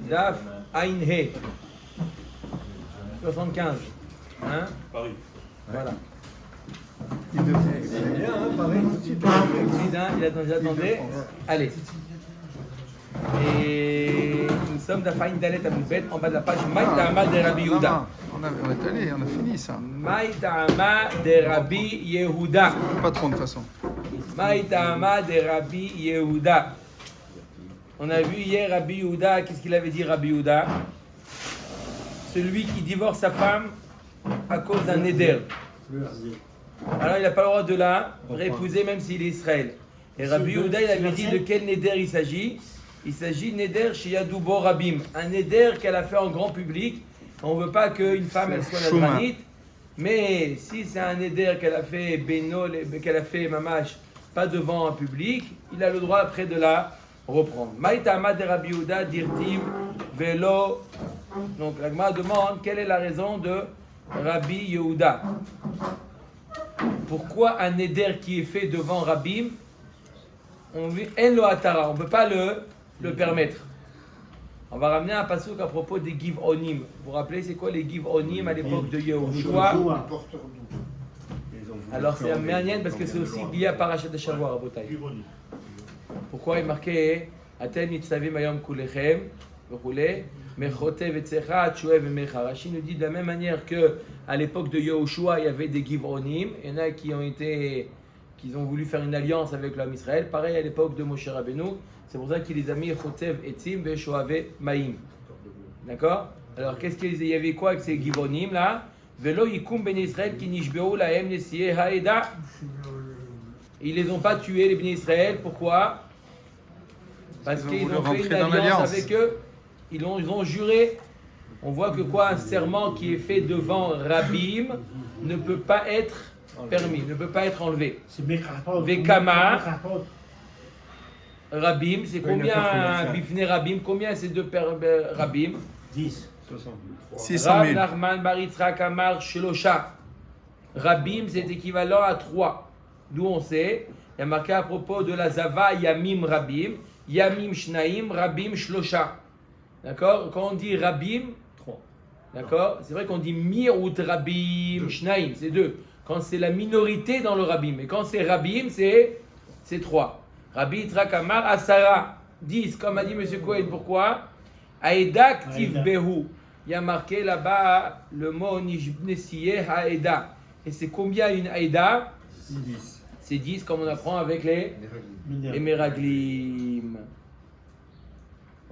Daf Ain He 75. Hein? Paris. Voilà. Il bien, hein, Paris, tout de suite. Il attendait. Allez. Et nous sommes dans Faïn Dalet Amoubet, en bas de la page Maïtama de Rabbi Yehuda. On est allé, on a fini ça. Maïtama de Rabbi Yehuda. Pas trop de toute façon. Maïtama de Rabbi Yehuda. On a vu hier Rabbi Yehuda, qu'est-ce qu'il avait dit Rabbi Yehuda? Celui qui divorce sa femme à cause d'un éder. Alors il n'a pas le droit de la réépouser même s'il est Israël. Et Rabbi Yehuda, il avait dit de quel néder il s'agit? Il s'agit néder chez Yadoubo Rabim. Un néder qu'elle a fait en grand public. On ne veut pas qu'une femme elle soit la granite. Mais si c'est un néder qu'elle a fait bénol, qu'elle a fait mamash, pas devant un public, il a le droit après de la reprendre. Maïtama de Rabbi Yehuda dirtim velo. Donc la Gemara demande quelle est la raison de Rabbi Yehuda. Pourquoi un néder qui est fait devant Rabim, on ne peut pas le permettre. On va ramener un passouk à propos des Giv-Onim. Vous vous rappelez, c'est quoi les Giv-Onim à l'époque de Yehoshua? Alors c'est un méanienne parce que c'est aussi lié à Parashat de Shavua, Rabotai. Pourquoi il marquait Aten nitzavim ayom kulechem, mechotev etzecha, tshouev emecha. Rashi nous dit de la même manière que à l'époque de Yehoshua, il y avait des Giv-Onim. Il y en a qui ont voulu faire une alliance avec l'homme Israël. Pareil à l'époque de Moshe Rabbeinu. C'est pour ça qu'il les a mis Chotev Etzim Veshoave Maïm. D'accord? Alors qu'est-ce qu'il y avait quoi avec ces Givonim là? Velo Yikum Ben Israël qui nishbeu lahem nesiye haeda. Ils les ont pas tués les Ben Israël. Pourquoi? Parce qu'ils ont fait une alliance avec eux. Ils ont juré. On voit que quoi? Un serment qui est fait devant Rabim ne peut pas être permis, ne peut pas être enlevé. Vekama. Rabim, c'est combien Bifne Rabim? Combien c'est deux Rabim? 10. 600 000. Rav Nachman Bar Yitzchak Amar Shelosha. Rabim, c'est équivalent à 3. D'où on sait, il y a marqué à propos de la Zava Yamim Rabim, Yamim Shnaim, Rabim Shlosha. D'accord? Quand on dit Rabim, 3. D'accord? C'est vrai qu'on dit Mirut Rabim Shnaim, c'est 2. Quand c'est la minorité dans le Rabim. Et quand c'est Rabim, c'est 3. Rabbi Yitzchak Amar Asara, 10, comme a dit M. Cohen, pourquoi? Aeda Ktiv Behu. Il y a marqué là-bas le mot Nishbnesiye Haeda. Et c'est combien une Aeda? 10. C'est 10, comme on apprend avec les Meraglim.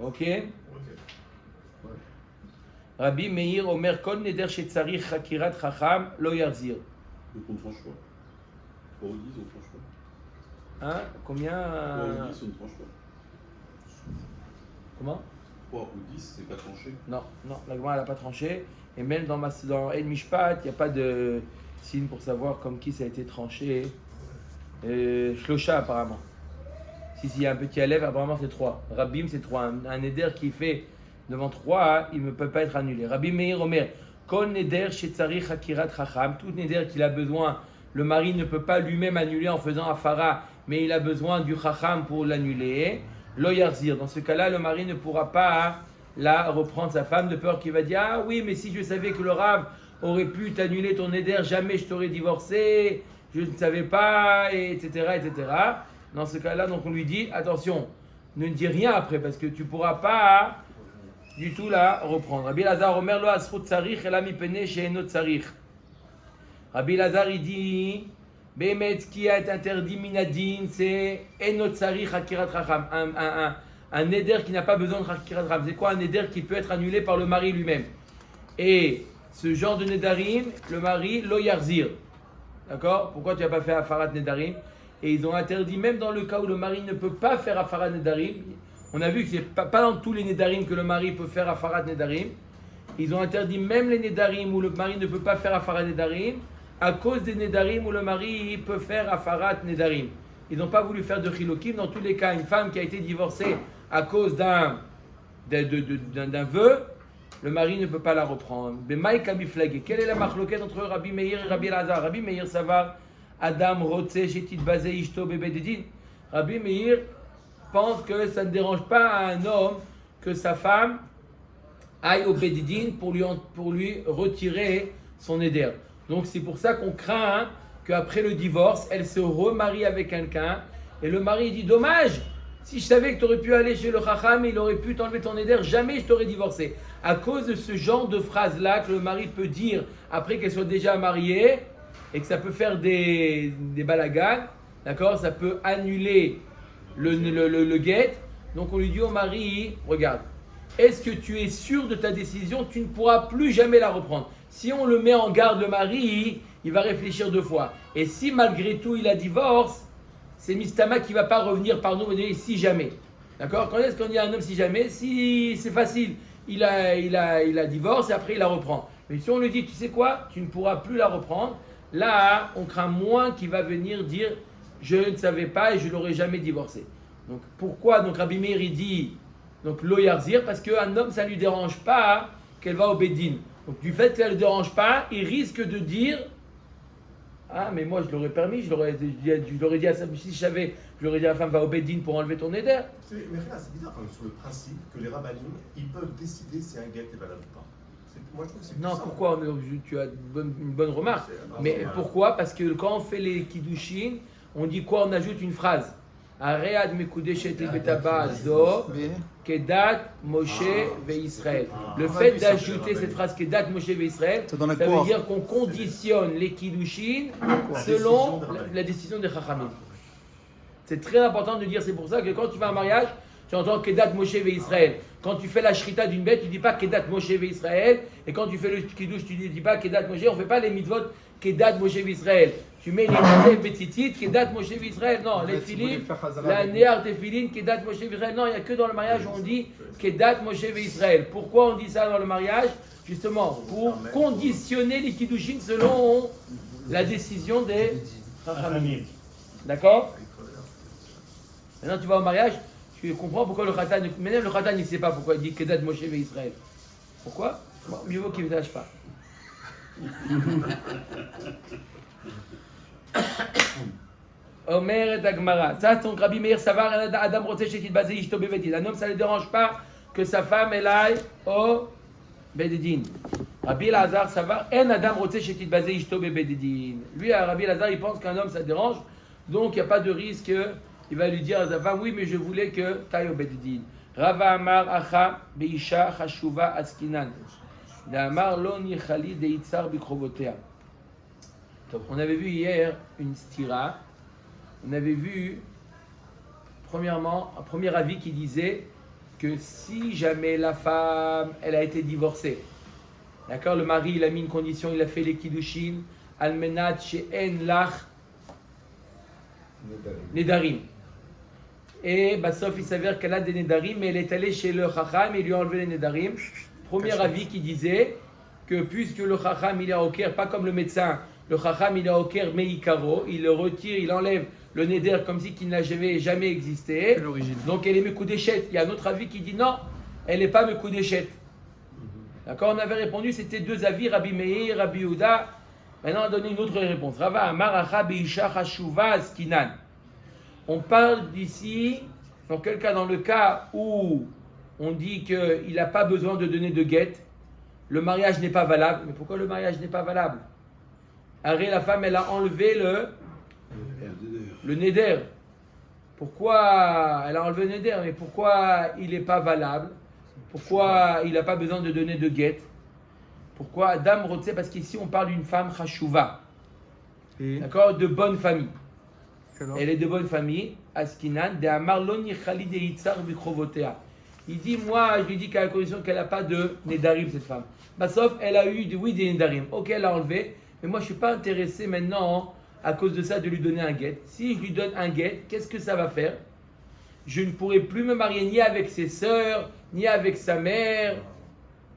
Ok? Rabbi Meir Omer Kol Neder Shetzarich Chakirat Chacham Lo Yarzir. Donc on tranche pas. Pour 10, on tranche pas. Hein? Combien? Pour 10, on ne tranche pas. Comment? 3 ou 10, c'est pas tranché. Non, la Gemara n'a pas tranché. Et même dans El Mishpat, il n'y a pas de signe pour savoir comme qui ça a été tranché. Shlosha apparemment. Si il y a un petit Alev, apparemment c'est 3. Rabim c'est 3. Un éder qui est fait devant 3, il ne peut pas être annulé. Rabbi Meir Omer, Kol neder shetzarich hakirat chacham, tout neder qu'il a besoin, le mari ne peut pas lui-même annuler en faisant afara, mais il a besoin du chacham pour l'annuler. Lo yarzir. Dans ce cas-là, le mari ne pourra pas la reprendre sa femme de peur qu'il va dire ah oui, mais si je savais que le Rav aurait pu t'annuler ton éder, jamais je t'aurais divorcé, je ne savais pas, etc., etc. Dans ce cas-là, donc on lui dit attention, ne dis rien après parce que tu ne pourras pas du tout la reprendre. Rabbi Lazar Omer lo asrut tsarich ela mipene she'eno tsarich. Rabbi Lazar il dit Bémet, ce qui est interdit minadin, c'est Enot Sarich Hakirat Racham. Un éder qui n'a pas besoin de Hakirat Racham. C'est quoi un éder qui peut être annulé par le mari lui-même? Et ce genre de Nedarim, le mari, Lo Yarzir. D'accord? Pourquoi tu n'as pas fait Afarat Nedarim? Et ils ont interdit, même dans le cas où le mari ne peut pas faire Afarat Nedarim, on a vu que ce n'est pas dans tous les Nedarim que le mari peut faire Afarat Nedarim. Ils ont interdit même les Nedarim où le mari ne peut pas faire Afarat Nedarim, à cause des Nedarim où le mari peut faire Afarat Nedarim. Ils n'ont pas voulu faire de Chilokim. Dans tous les cas, une femme qui a été divorcée à cause d'un vœu, le mari ne peut pas la reprendre. Quelle est la marloquette entre Rabbi Meir et Rabbi Lazar? Rabbi Meir Savar, Adam Rotse Shetit Bazé Ishto Bebe Dedin. Rabbi Meir pense que ça ne dérange pas à un homme que sa femme aille au Bedidin pour lui retirer son éder. Donc c'est pour ça qu'on craint qu'après le divorce, elle se remarie avec quelqu'un et le mari dit dommage, si je savais que tu aurais pu aller chez le Chacham, il aurait pu t'enlever ton éder, jamais je t'aurais divorcé. À cause de ce genre de phrase-là que le mari peut dire après qu'elle soit déjà mariée et que ça peut faire des balagans, d'accord, ça peut annuler le guet. Donc on lui dit au mari, regarde, est-ce que tu es sûr de ta décision? Tu ne pourras plus jamais la reprendre. Si on le met en garde, le mari, il va réfléchir 2 fois. Et si malgré tout il a divorce, c'est Mistama qui ne va pas revenir par nous et dire si jamais. D'accord? Quand est-ce qu'on dit à un homme si jamais? Si c'est facile, il a divorce et après il la reprend. Mais si on lui dit, tu sais quoi? Tu ne pourras plus la reprendre. Là, on craint moins qu'il va venir dire je ne savais pas et je n'aurais jamais divorcé. Donc pourquoi donc Rabbi Meir il dit donc lo yarzir, parce qu'un homme ça ne lui dérange pas qu'elle va au Bedin. Donc du fait qu'elle ne le dérange pas, il risque de dire ah mais moi je l'aurais permis, je l'aurais dit à sa si je savais, je l'aurais dit à la femme va au Bedin pour enlever ton éder. Mais là, c'est bizarre quand même sur le principe que les rabbinim, ils peuvent décider si un guet est valable ou pas. Moi je trouve que c'est Non, plus pourquoi? Tu as une bonne remarque. Mais pourquoi? Parce que quand on fait les kiddushin, on dit quoi? On ajoute une phrase. Aread mekudeshet betaba zo kedat Moshe veIsraël. Le fait d'ajouter cette phrase kedat Moshe veIsraël, ça veut dire qu'on conditionne les kiddushin selon la décision des chachamim. C'est très important de dire, c'est pour ça que quand tu vas à un mariage, tu entends kedat Moshe veIsraël. Quand tu fais la shrita d'une bête, tu ne dis pas kedat Moshe veIsraël. Et quand tu fais le kiddush, tu ne dis pas kedat Moshe. On ne fait pas les mitzvot kedat Moshe veIsraël. Tu mets les mitzvot betitit kedat Moshe veIsraël. Non, les filines, la néar des filines kedat Moshe veIsraël. Non, il n'y a que dans le mariage où on dit kedat Moshe veIsraël. Pourquoi on dit ça dans le mariage? Justement, pour conditionner les kiddushin selon la décision des chachamim. D'accord? Maintenant, tu vas au mariage. Tu comprends pourquoi le Khatan, même le Khatan, il ne sait pas pourquoi il dit Kedat Moshe veIsraël. Pourquoi? Bon, mieux vaut qu'il ne sache pas. Omer et Agmara. Ça, son Rabbi Meir Savar, Adam Rotzeh Shekit Bazé Ishto Bevedin. Un homme, ça ne le dérange pas que sa femme elle aille au Bededin. Rabbi Lazar Savar, En Adam Rotzeh Shekit Bazé Ishto Bevedin. Lui, Rabbi Lazar, il pense qu'un homme, ça dérange, donc il n'y a pas de risque. Il va lui dire à sa femme, oui, mais je voulais que tu ailles au Bededin. Rava Amar Acha Beisha Chashuva Askinan. D'Amar Lo Nichali Deitzar Bikrobotea. On avait vu hier une stira. On avait vu, premièrement, un premier avis qui disait que si jamais la femme, elle a été divorcée, d'accord, le mari, il a mis une condition, il a fait les kiddushin, Almenat She'en Lach Nedarim. Et sauf il s'avère qu'elle a des Nedarim, mais elle est allée chez le Chacham et il lui a enlevé les Nedarim. Premier avis qui disait que puisque le Chacham il est au Caire, pas comme le médecin, le Chacham il est au Caire Meikaro, il le retire, il enlève le Neder comme si qu'il n'a jamais existé. Donc elle est Mekoudéchet. Il y a un autre avis qui dit non, elle n'est pas Mekoudéchet. D'accord, on avait répondu, c'était 2 avis, Rabbi Meir, Rabbi Yehuda. Maintenant on a donné une autre réponse. Rava Amar Acha Beisha Chashuva Askinan. On parle d'ici, dans quel cas? Dans le cas où on dit qu'il n'a pas besoin de donner de guet, le mariage n'est pas valable. Mais pourquoi le mariage n'est pas valable? Arrête, la femme, elle a enlevé le neder. Pourquoi elle a enlevé le neder? Mais pourquoi il n'est pas valable? Pourquoi il n'a pas besoin de donner de guet? Pourquoi Adam Rotzeh? Parce qu'ici, on parle d'une femme chashuva. D'accord? De bonne famille. Elle est de bonne famille. Askinan, de Amar Lo Nichali Deitzar Bikrovotea. Il dit, moi, je lui dis qu'à la condition qu'elle n'a pas de Nedarim, cette femme. Sauf, elle a eu, des Nedarim. Ok, elle l'a enlevé. Mais moi, je ne suis pas intéressé maintenant, à cause de ça, de lui donner un guet. Si je lui donne un guet, qu'est-ce que ça va faire? Je ne pourrai plus me marier ni avec ses sœurs, ni avec sa mère.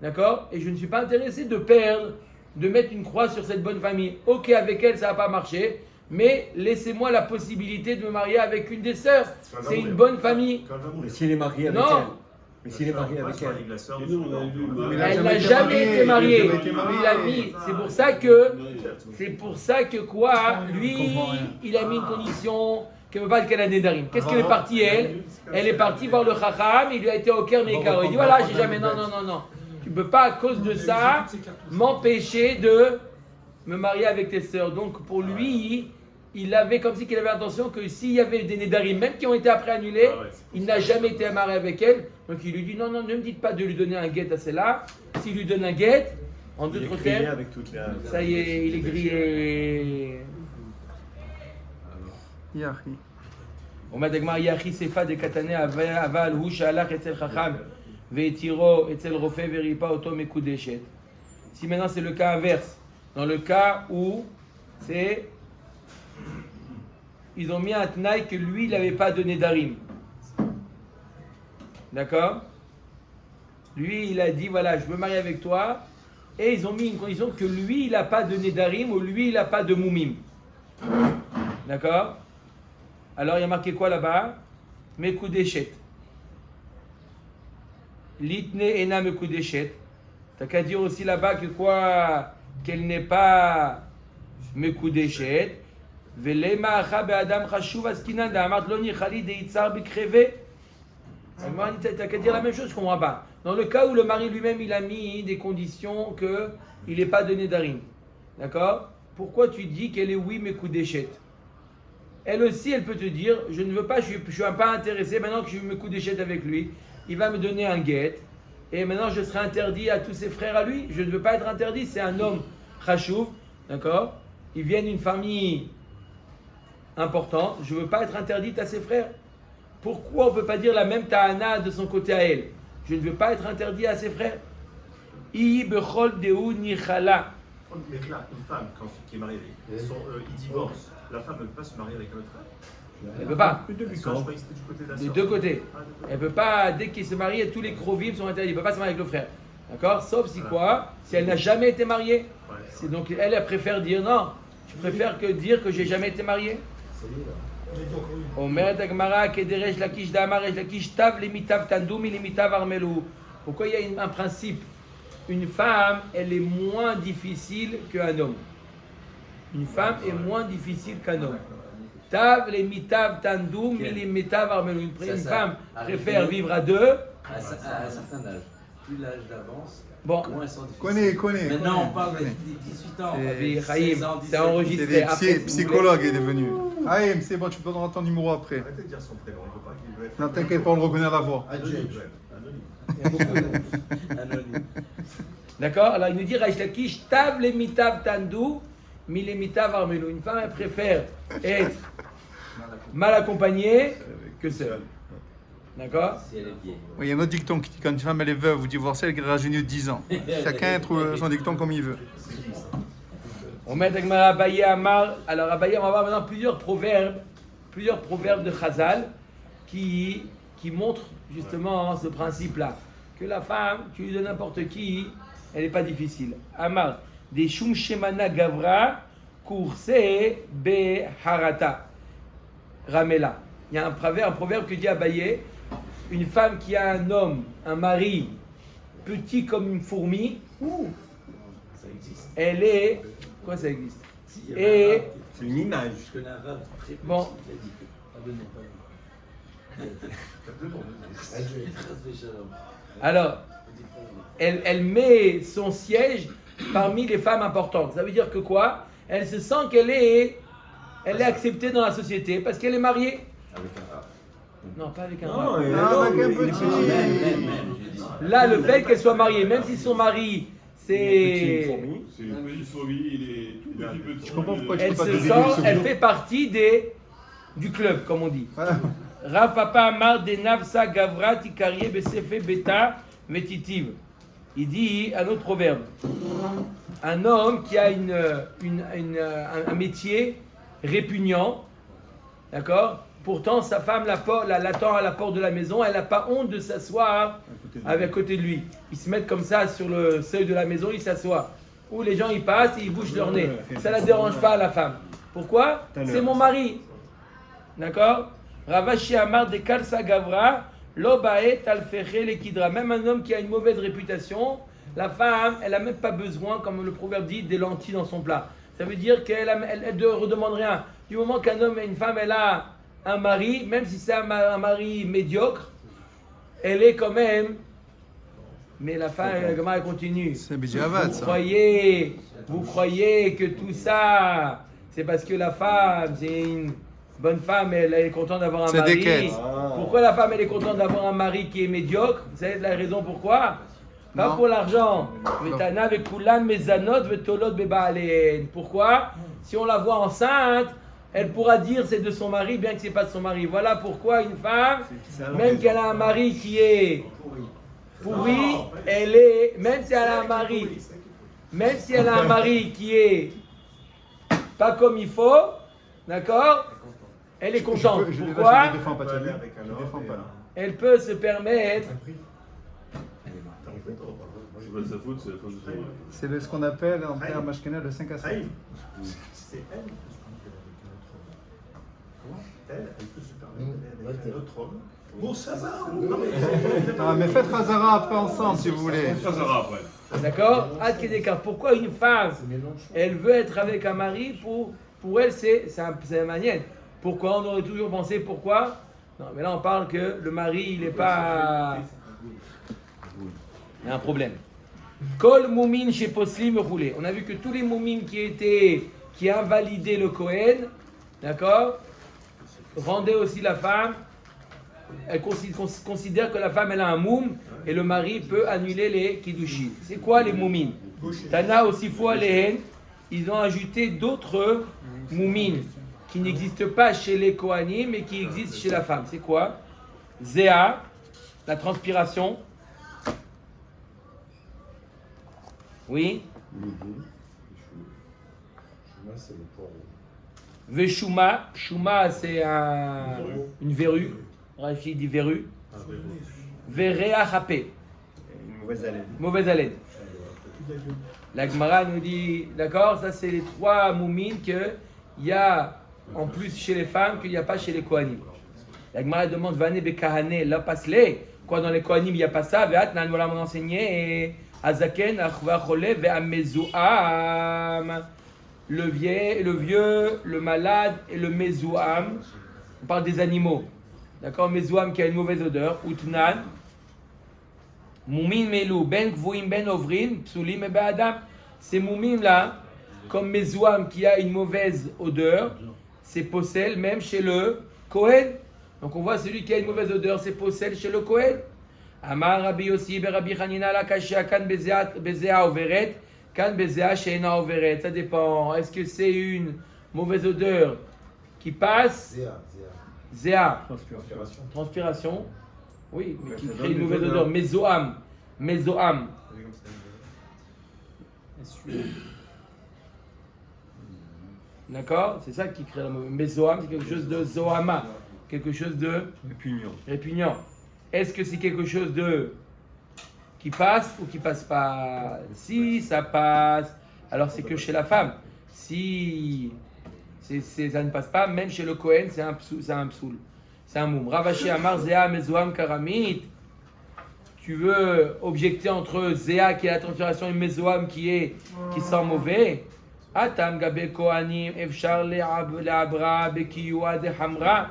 D'accord? Et je ne suis pas intéressé de perdre, de mettre une croix sur cette bonne famille. Ok, avec elle, ça n'a pas marché. Mais laissez-moi la possibilité de me marier avec une des sœurs. C'est une bonne famille. Mais s'il est marié avec elle. Mais s'il est marié avec elle. Elle n'a jamais été mariée. Il a mis. C'est pour ça que quoi? Lui, il a mis une condition qu'elle ne veut pas qu'elle a des Nedarim. Qu'est-ce qu'elle est partie, elle? Elle est partie voir le Chacham, il lui a été au cœur Meikaro. Il dit voilà, j'ai jamais. Non. Tu ne peux pas, à cause de ça, m'empêcher de me marier avec tes sœurs. Donc pour lui, il avait comme si qu'il avait l'intention que s'il y avait des Nedarim, même qui ont été après annulés, il n'a jamais été marié avec elle. Donc il lui dit non, ne me dites pas de lui donner un guet à celle-là. S'il lui donne un guet, en d'autres termes, ça y est, il est grillé. Yahi. אומר דגמר יחי סיפה דקתנה אבל הוא שהלך אצל חכם והתירו אצל רופא וריפא אותו מקודשת. Si maintenant c'est le cas inverse, dans le cas où c'est ils ont mis un tnaï que lui il n'avait pas donné d'arim. D'accord? Lui il a dit voilà je veux marier avec toi et ils ont mis une condition que lui il n'a pas donné d'arim ou lui il n'a pas de moumim. D'accord? Alors il y a marqué quoi là-bas? Mekudeshet. Litne ena mekudeshet. T'as qu'à dire aussi là-bas que quoi? Qu'elle n'est pas mekudeshet. Velema acha be'adam chashuv askinan da'amart lo nichali de'itzar b'kreve. T'as qu'à dire la même chose, je comprends pas. Dans le cas où le mari lui-même il a mis des conditions que il n'est pas donné d'arim. D'accord? Pourquoi tu dis qu'elle est oui mekudeshet? Elle aussi, elle peut te dire, je ne veux pas, je suis pas intéressé, maintenant que je me couche avec lui, il va me donner un guet, et maintenant je serai interdit à tous ses frères à lui, je ne veux pas être interdit, c'est un homme chachouv, d'accord? Il vient d'une famille importante, je ne veux pas être interdite à ses frères. Pourquoi on ne peut pas dire la même ta'ana de son côté à elle? Je ne veux pas être interdit à ses frères. I bechol deu nichala. Mais là, une femme, qui est mariée, ils divorcent. La femme ne peut pas se marier avec un autre frère. Elle ne peut pas. Des deux côtés. Elle ne peut pas, dès qu'il se marie, tous les krovim sont interdits. Elle ne peut pas se marier avec le frère. D'accord? Sauf si quoi? Si elle n'a jamais été mariée. Donc elle préfère dire non. Je préfère que dire que j'ai jamais été mariée. Omer Dagmara Kederesh Lakish Damar Lakish Tav Lemitav Tandoumi Lemitav Armelou. Pourquoi il y a un principe? Une femme, elle est moins difficile qu'un homme. Une femme est moins difficile qu'un homme. Tav les mitav tandoum, les mitav armelou. Une femme préfère vivre à deux. À un certain âge. Plus l'âge d'avance, bon. moins elles sont difficiles. Connais. Maintenant, on parle des 18 ans. C'est enregistré. Psychologue est devenu. Haïm, c'est bon, tu peux donner ton numéro après. Arrêtez de dire son prénom, il ne veut pas qu'il veut être. Non, t'inquiète pas, on le reconnaît à la voix. Anonyme. D'accord? Alors il nous dit Raish Lakish, Tav les mitav tandou. Une femme, elle préfère être mal accompagnée que seule. D'accord? Si elle est vieille. Oui, il y a un autre dicton qui dit quand une femme elle est veuve ou divorcée, elle rajeunit de 10 ans. Chacun trouve son dicton comme il veut. On met Agmara Abaye Amar. Alors Abaye, on va voir maintenant plusieurs proverbes de Chazal qui montrent justement ce principe-là. Que la femme, tu lui donnes n'importe qui, elle n'est pas difficile. Amar. Des Shum Shemana Gavra Kurse Be Harata Ramela. Il y a un proverbe que dit Abaye, une femme qui a un mari petit comme une fourmi, Ça existe. elle est. Quoi ça existe? Et. C'est une image. Je connais un rave très petit Bon. qui a dit pas de nom. Alors, Elle met son siège parmi les femmes importantes. Ça veut dire que quoi? Elle se sent qu'elle est acceptée dans la société parce qu'elle est mariée. avec un rave. Non, pas avec un Non, rab. avec un petit. Même, j'ai dit. Là, le fait qu'elle soit mariée, même si son mari, c'est... C'est une petite fourmi, il est tout petit. Je comprends pourquoi tu Elle peux pas se te sent, elle fait partie du club, comme on dit. Voilà. Rav Papa Amar de Navsa Gavra Tikarie Besefe Beta Metitiv. Il dit un autre proverbe. Un homme qui a un métier répugnant, d'accord? Pourtant, sa femme l'attend à la porte de la maison, elle n'a pas honte de s'asseoir à côté de lui. Ils se mettent comme ça sur le seuil de la maison, ils s'assoient. Ou les gens ils passent et ils bouchent leur nez. Ça ne la dérange pas à la femme. Pourquoi? C'est mon mari. D'accord? Ravashi Amar de Kalsa Gavra, Lobaet Alfeche Lekidra. Même un homme qui a une mauvaise réputation, la femme, elle n'a même pas besoin, comme le proverbe dit, des lentilles dans son plat. Ça veut dire qu'elle ne redemande rien. Du moment qu'un homme et une femme, elle a un mari, même si c'est un mari médiocre, elle est quand même. Mais la femme, comment elle continue? C'est Bidjavat, ça. Vous croyez que tout ça, c'est parce que la femme, c'est une bonne femme, elle est contente d'avoir un C'est mari. des quêtes. Pourquoi la femme, elle est contente d'avoir un mari qui est médiocre? Vous savez la raison pourquoi? Pas Non. pour l'argent. Metana vekulan mezanot vetolot bebaalen. Pourquoi? Si on la voit enceinte, elle pourra dire c'est de son mari, bien que c'est pas de son mari. Voilà pourquoi une femme, même qu'elle a un mari qui est pourri, elle est, même si elle a un mari qui est pas comme il faut, d'accord? Elle est contente. Pourquoi? Je défends pas, Elle peut tu aller vois. avec un Je homme défends et pas. un- Elle peut se permettre. C'est pas de sa faute, c'est la faute de son mari. C'est ce qu'on appelle en termes ashkénazes le 5 à 7. Haïm. C'est elle. Elle peut se permettre d'aller avec un autre homme. Bon, ça va. Non, mais Ah, mais faites Hazara après ensemble si vous voulez. Ça sera après. D'accord? Ad Kedekar. Pourquoi une femme, elle veut être avec un mari pour elle, c'est la manière. Pourquoi? On aurait toujours pensé pourquoi? Non, mais là on parle que le mari, il n'est pas. Il y a un problème. Kol Moumin chez Poslim roulé. On a vu que tous les Moumines qui invalidaient le Kohen, d'accord, rendaient aussi la femme. Elle considère que la femme elle a un moum et le mari peut annuler les kiddushin. C'est quoi les moumines? Tana aussi fois les ils ont ajouté d'autres moumines qui n'existent pas chez les Kohanim mais qui existent chez la femme. C'est quoi? Zéa, la transpiration. Oui. Veshuma, Shuma c'est une verrue. Rachid dit verrue. Verea Hapé. Mauvaise haleine. La Gemara nous dit, d'accord, ça c'est les trois moumines qu'il y a en plus chez les femmes qu'il n'y a pas chez les Kohanim. La Gemara demande, Vané Bekahane, la passe-les. Quoi, dans les Kohanim il n'y a pas ça? Veat, nan voilà m'en enseigné. Et Azaken, Achva Chole, Ve'amezouam. Le vieux, le malade et le mezouam. On parle des animaux. D'accord, mezouam qui a une mauvaise odeur. Utnan. Moumin melou, ben kvuim ben ovrin, psulim et ben adam. Ces moumim là, comme mezouam qui a une mauvaise odeur, c'est possel même chez le Kohen. Donc on voit celui qui a une mauvaise odeur, c'est possel chez le Kohen. Amar Rabbi Yossi ben Rabbi Hanina la kashia kan bezea overet. Kan bezea sheina overet, ça dépend. Est-ce que c'est une mauvaise odeur qui passe? Zéa. Transpiration. Oui, mais qui crée une mauvaise odeur. Mézoam. D'accord? C'est ça qui crée la mauvaise. Mézoam, c'est quelque chose de zoama. Quelque chose de répugnant. Est-ce que c'est quelque chose de qui passe ou qui passe pas? Si ça passe, alors c'est que chez la femme. Si ça ne passe pas, même chez le Kohen, c'est un psoul. C'est un moum. Ravashi Amar Zéa Mezoam Karamit. Tu veux objecter entre Zéa qui est la transpiration et Mezoam qui sent mauvais. Atam Gabe Kohanim Efshar Le'abra Bekiyua de Hamra.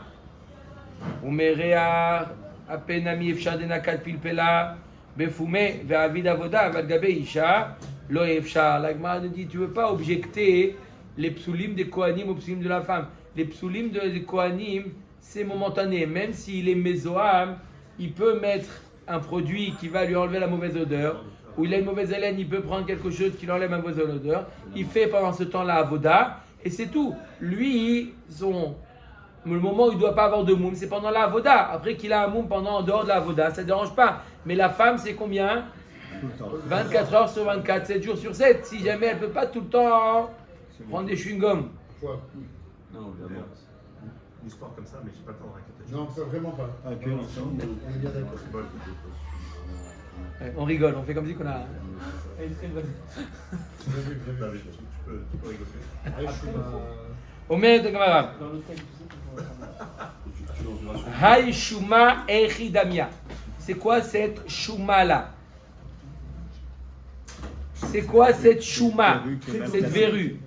Umerea Apenami Efshar de Nakat Pilpela. Befumé, Ve'avid Avoda, Avad Gabe Isha, Lo Efshar. La Gemara dit, tu ne veux pas objecter les psulim des Kohanim aux psulim de la femme. Les psulim des Kohanim, c'est momentané. Même s'il est mézoam, il peut mettre un produit qui va lui enlever la mauvaise odeur, ou il a une mauvaise haleine, il peut prendre quelque chose qui lui enlève la mauvaise odeur. Il fait pendant ce temps la Avoda, et c'est tout. Lui, le moment où il ne doit pas avoir de moum, c'est pendant la Avoda. Après qu'il a un moum en dehors de la Avoda, ça ne dérange pas. Mais la femme, c'est combien? 24 heures sur 24, 7 jours sur 7. Si jamais elle ne peut pas tout le temps prendre des chewing-gums. Non, évidemment. Une histoire comme ça, mais j'ai pas le temps de raconter. Non, vraiment pas. Ok, On est bien d'accord. Ouais, on rigole, on fait comme si qu'on a. Non, mais tu peux rigoler. Omer de Gemara. Hay Shuma Echidamia. C'est quoi cette Shuma là? C'est quoi cette Shuma? Cette verrue.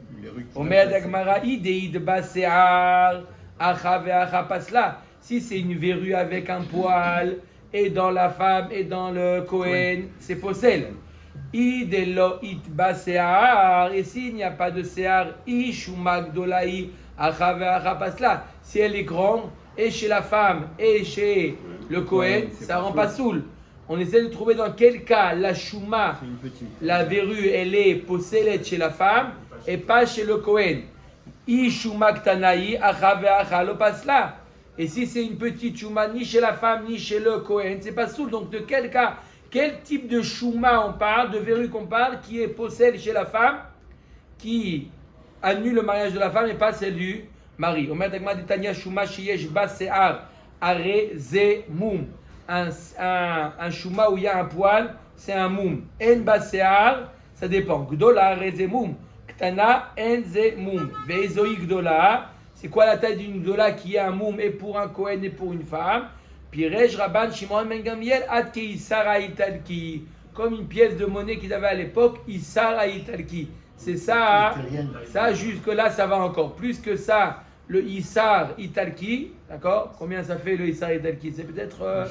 Omer de Gemara, Ideid Basear. acha ve'acha pasla. Si c'est une verrue avec un poil, et dans la femme et dans le Kohen, c'est possel. Idelo itba se'ar, et s'il n'y a pas de se'ar, ishuma gdolaï, acha ve'acha pasla. Si elle est grande, et chez la femme, et chez le Kohen, ça rend pas soul. On essaie de trouver dans quel cas la chouma, la verrue, elle est possédée chez la femme et pas chez le Kohen. Ishuma ktanaï, acha ve'acha lo pasla. Et si c'est une petite chouma, ni chez la femme, ni chez le Kohen, c'est pas soul. Donc de quel cas, quel type de chouma on parle, de verrue qu'on parle, qui est possédée chez la femme, qui annule le mariage de la femme et pas celle du mari. Omer Dagma Detania chouma sheyesh ba se'ar, are ze mum. Un chouma où il y a un poil, c'est un moum. En basear, ça dépend. Gdola, reze moum. Ktana, en ze moum. Veizoi gdola, c'est quoi la taille d'une gdola qui est un moum et pour un Kohen et pour une femme? Pirej Rabban Shimon ben Gamliel, ad ke Isara Italki. Comme une pièce de monnaie qu'ils avaient à l'époque, Isara Italki. C'est ça, ça jusque-là, ça va encore. Plus que ça, le Issar Italki, d'accord? Combien ça fait le Issar Italki? C'est peut-être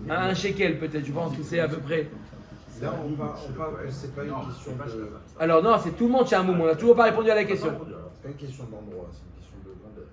un shekel, peut-être. Je pense que c'est à peu près. Là, on parle que c'est pas une question de. Alors non, c'est tout le monde chez un moum. On n'a toujours pas répondu à la question. C'est pas une question d'endroit, c'est une question de grandeur.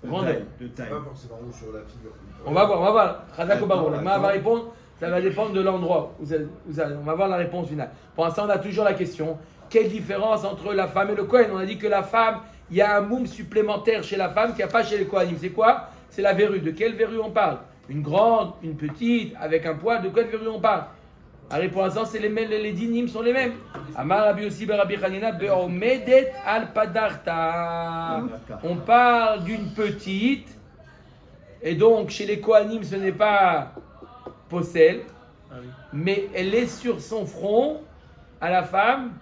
Grandeur. De taille. Pas forcément où sur la figure. On va voir. Khazak ou Barour. La main va répondre. Ça va dépendre de l'endroit. On va voir la réponse finale. Pour l'instant, on a toujours la question. Quelle différence entre la femme et le Kohen? On a dit que la femme, il y a un moum supplémentaire chez la femme qu'il n'y a pas chez les Kohanim. C'est quoi? C'est la verrue. De quelle verrue on parle? Une grande, une petite, avec un poil. De quelle verrue on parle? Allez, pour l'instant, c'est les dinim sont les mêmes. Amar Rabbi Yossi ben Rabbi Chanina be'omedet al padarta. On parle d'une petite. Et donc, chez les Kohanim, ce n'est pas possel. Mais elle est sur son front à la femme.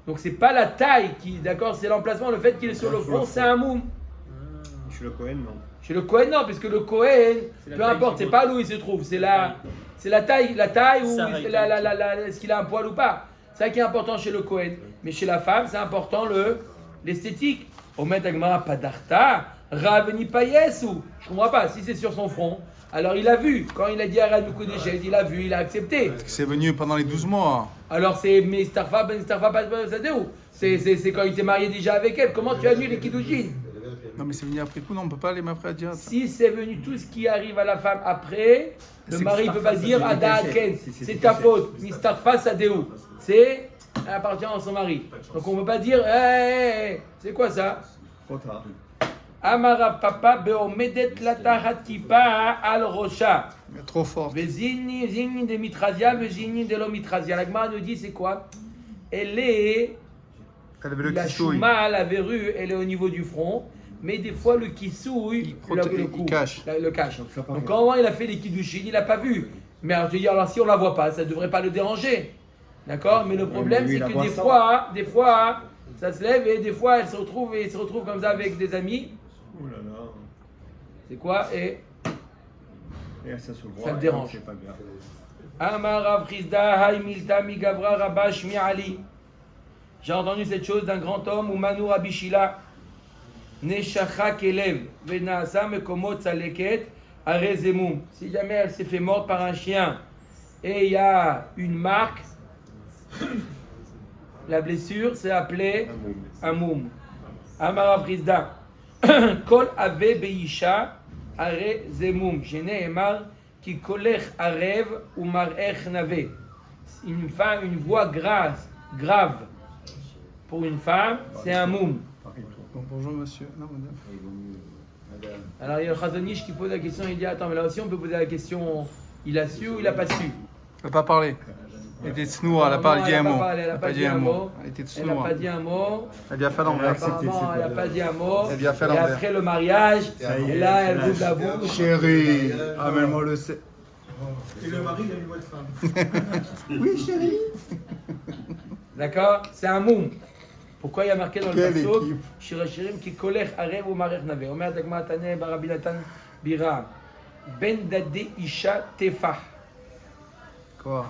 Donc c'est pas la taille qui, d'accord, c'est l'emplacement, le fait qu'il est sur le front, c'est un moum. Chez le Kohen, non. Chez le Kohen, non, puisque le Kohen, peu importe, c'est pas où il se trouve, c'est la taille ou est-ce qu'il a un poil ou pas. C'est ça qui est important chez le Kohen. Mais chez la femme, c'est important l'esthétique. Omet Agmara Padarta, Raveni Payesu. Je comprends pas, si c'est sur son front. Alors il a vu, quand il a dit Arad Mukodeshet, il a vu, il a accepté. C'est venu pendant les 12 mois. Alors c'est Mistarfa Ben Starfa Sadeu. C'est quand il était marié déjà avec elle. Comment tu annules les Kiddushin? Non mais c'est venu après coup, non, on peut pas aller après dire. Si c'est venu tout ce qui arrive à la femme après, le mari ne peut pas dire Ada Ken, c'est ta faute. Mistarfa Sadeu. Elle appartient à son mari. Donc on ne peut pas dire c'est quoi ça? Trop tard. Amara papa beomedet latahat kipa al rosha. Trop fort. Vezini de mitrazia, vezini de lo mitrazia. La Gemara nous dit c'est quoi? Elle est la chouma, la verrue, elle est au niveau du front, mais des fois le kissouille le cache. Le cache. Donc quand il a fait les kiddushin, il n'a pas vu. Mais alors, je veux dire, alors si on la voit pas, ça ne devrait pas le déranger, d'accord? Mais le problème c'est que des fois, ça se lève et des fois elle se retrouve comme ça avec des amis. Oh là là. C'est quoi? Et ça le dérange. C'est pas grave. Amar Rav Chizda Haimilta mi Gavra Rabash mi Ali. J'ai entendu cette chose d'un grand homme, ou Manu Rabbi Shila, Neshacha Kelev, Venasa Mekomot Saleket, Arezemum. Si jamais elle s'est fait morte par un chien et il y a une marque, la blessure c'est appelé un moum. Amar Rav Chizda. Kol ave beisha are zemum. Sheneemar ki kolech arev ou marech nave. Une femme, une voix grave pour une femme, c'est un moum. Bonjour monsieur. Non, madame. Alors il y a le Chazonish qui pose la question, il dit attends, mais là aussi on peut poser la question, il a su ou il a pas su? Elle n'a pas parlé. Elle était tsnoua, elle n'a pas dit un mot. Elle n'a pas dit un mot. Elle était Elle n'a tsnoua. pas dit un mot. Elle a bien fait l'envers. Apparemment, elle n'a pas dit un mot. Elle a bien fait Et l'envers. après le mariage, et là elle ouvre la bouche. Chérie, amène-moi le sel. Et le mari, il a une voix de femme. Oui, chérie. D'accord? C'est un moum. Pourquoi il y a marqué dans le Quelle pasuk équipe. Shirachirim ki kolech arev ou marech nave. Omer Dagma Tane Barabi Natan Bira. Ben dade isha tefah. Quoi?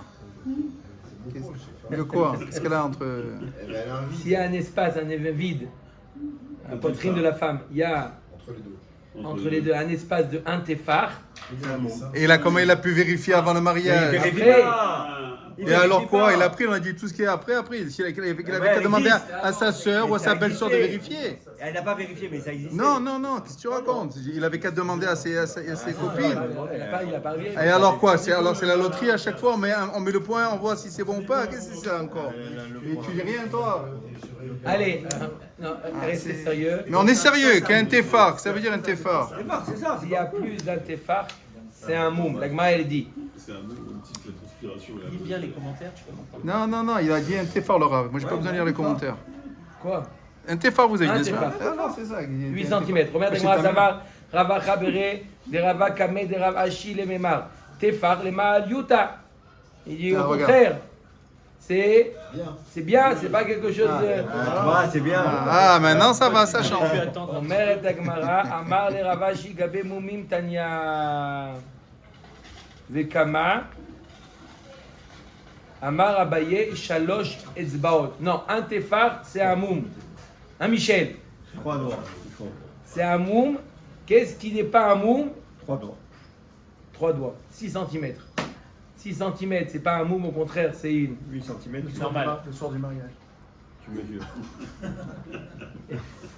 Le quoi? Qu'est-ce qu'elle a entre. S'il y a un espace, un vide, la poitrine de la femme, il y a Entre les deux. entre les deux, un espace de 1 téphar. Et là, comment il a pu vérifier avant le mariage? Après, Et alors quoi? Il a pris, on a dit tout ce qui est après. Il avait qu'à demander à sa sœur ou à sa belle-sœur de vérifier. Elle n'a pas vérifié, mais ça existe. Non, qu'est-ce que tu racontes? Il avait qu'à demander à ses copines. il a pas vérifié. Et alors quoi? C'est la loterie à chaque fois, on met le point, on voit si c'est bon ou pas. Qu'est-ce que c'est ça encore? Et tu dis rien, toi? Allez, non, restez sérieux. Mais on est sérieux, qu'un téphar, ça veut dire un téphar. C'est ça. S'il y a plus d'un téphar, c'est un moum. La Gemara, elle dit. C'est un petit de transpiration. Lis bien les commentaires, tu peux m'entendre. Non, il a dit un téphar, le Rav. Moi, j'ai pas besoin de lire les commentaires. Quoi? Un téphar, vous avez dit, Un n'est-ce pas? téphar. Ah non, c'est ça. 8 cm. Omer de Gemara, ça va. Rava Chabere, de Rava Kame, de Rava Ashi, les Memar. Téphar, les Maal Yuta. Il dit au contraire. C'est bien, c'est pas quelque chose de. C'est bien. Ah, maintenant ça va, ça change. Omer et Gemara, Amar le Rava Ashi, Gabe Mumim Tanya. Vekama. Amar Abaye, Shalosh Etzbaot. Non, un téphar, c'est un moum. Un Michel. 3 doigts. C'est un moum. Qu'est-ce qui n'est pas un moum? 3 doigts. 3 doigts. 6 cm. 6 cm, c'est pas un moum, au contraire, c'est une. 8 cm. Normal. Le soir du mariage. Tu mesures.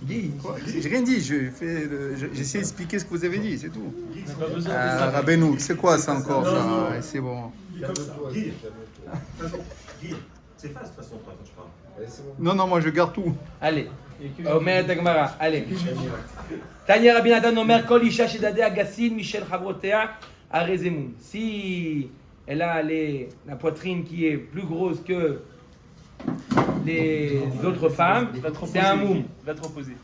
Guy. J'ai rien dit, j'essaie d'expliquer ce que vous avez dit, c'est tout. On n'a pas besoin de Ah, Rabbeinu, c'est quoi ça encore ça? Ouais, c'est bon. Guy, c'est fast de toute façon, toi, quand tu parles. Non, moi je garde tout. Allez. Omer et Gemara. Allez. Tanya Rabbi Nathan Omer, Kol Isha Shedadeh Agassin, Michel Chavrotea, Arezemoun. Si elle a la poitrine qui est plus grosse que les autres femmes, c'est un moum. Va te reposer.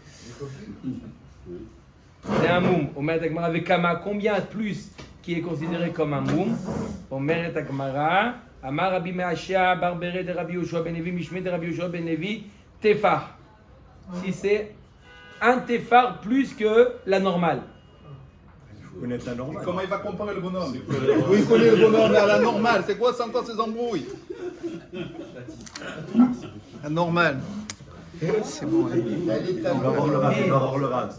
C'est un moum. Omer et Gemara avec Kama, combien plus qui est considéré comme un moum? Omer et Gemara, Amar Rabbi Meashia, Barberet de Rabbi Yoshua ben Levi, Mishmeh de Rabbi Yoshua ben Levi, Tefar. Si c'est un téphar plus que la normale. Vous connaissez la normale. Comment il va comparer le bonhomme? Oui, il connaît le bonhomme, mais à la normale, c'est quoi, c'est encore ces embrouilles? La normale. C'est bon. On va voir le rad.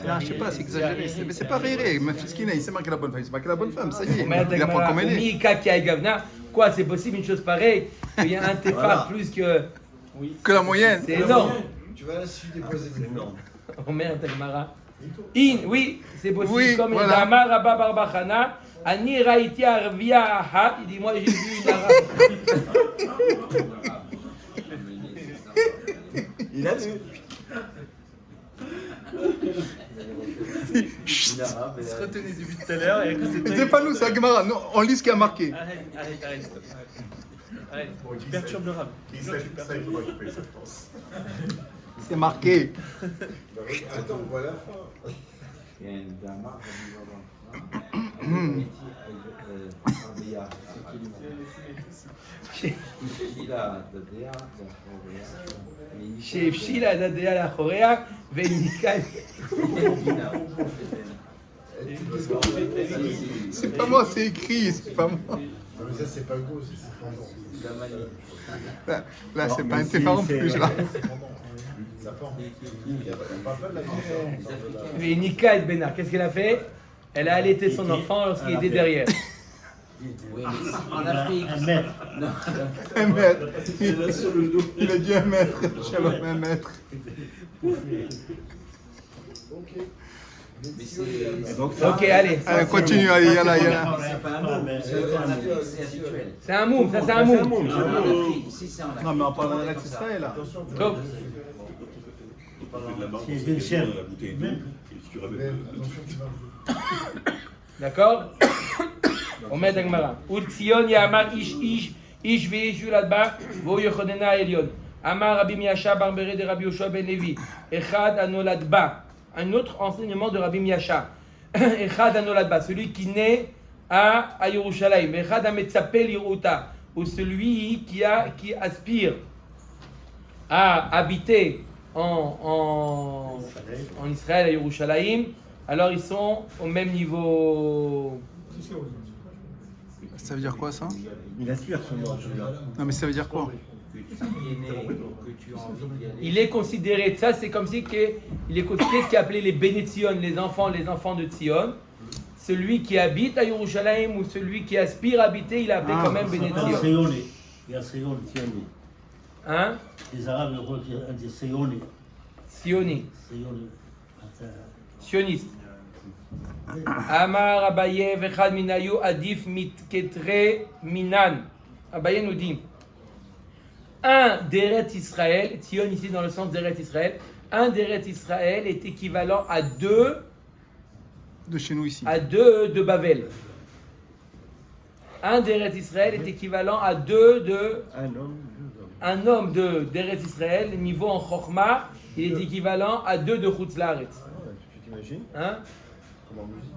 Ah, je sais pas, c'est exagéré. Mais c'est pas rire. Ma fille, il s'est marqué la bonne femme. Il s'est marqué la bonne femme, ça y est. Il apprend comme elle est. Mika qui a Gavna. Quoi, c'est possible une chose pareille? Il y a un téphar plus que. Que la moyenne. C'est énorme. Tu vas la suite déposer des énormes. Omer Tagmara. Oui, c'est possible. Oui, comme voilà. Damar Rabba Barbachana. Ani Raiti Arvia Ahat. Il dit moi j'ai vu une arabe. Il a vu. Retenez depuis tout à l'heure et C'est pas nous, c'est Agmara. Non, on lit ce qui a marqué. Arrête, stop. Arrête, tu perturbes le rab. Ça, il faut occuper cette pense. C'est marqué. Attends, on voit la fin. Chez Shila Dadea la Chorea. Venika. C'est pas moi, c'est écrit, c'est pas moi. Non, mais ça, c'est pas gros, c'est pendant. Là, c'est pas un téphar en plus, là. Ça pend. On parle pas de la différence. Venika et Benar. Qu'est-ce qu'elle a fait? Elle a allaité son enfant lorsqu'il était derrière. Oui, mais en Afrique. Un mètre. Il a dit 1 mètre. Shalom, 1 mètre. Mais c'est. Ok, allez. Allez, continue, allez, yalla. C'est pas un mot. En Afrique, c'est habituel. C'est un moum, ça c'est un moum. En Afrique, ici c'est en Afrique. Non, mais on parle de la Israël, là. Donc, C'est une chèvre. La bouteille d'eau. Et si tu ramènes d'accord? On met dans Gemara. Ultsion Yamar Ish ve'Ish Yuladba Vo Yochodena Elion. Amar Rabbi Miasha Barberet de Rabbi Yoshua ben Levi. Echad Anoladba. Un autre enseignement de Rabbi Miasha. Echad Anoladba, celui qui naît à Yerushalayim. Echad Ametzapel Yeruta, ou celui qui aspire à habiter en Israël, à Yerushalayim. Alors ils sont au même niveau. Ça veut dire quoi, ça? Il aspire sur le nom, je regarde. Non, mais ça veut dire quoi? que tu y es né, que tu as envie d'y aller. Il est considéré, ça c'est comme si il est considéré ce qui est appelé les Béné Tzion, les enfants de Tzion. Celui qui habite à Yerushalayim ou celui qui aspire à habiter, il est appelé quand même Béné Tzion. Il y a Sion, Sioné. Hein? Les Arabes disent Sioné. Sioni, Sioné. sioniste. Amar Abaye vechad minayu adif mitketre minan. Abaye nous dit un d'Eret Israël, Tzion ici dans le sens d'Eret Israël, un d'Eret Israël est équivalent à deux De chez nous ici. à deux de Babel. Un d'Eret Israël est équivalent à deux de un homme d'Eret Israël, niveau en Chokhmah, il est équivalent à deux de Chutz Laaretz. Tu t'imagines Hein? comme en musique.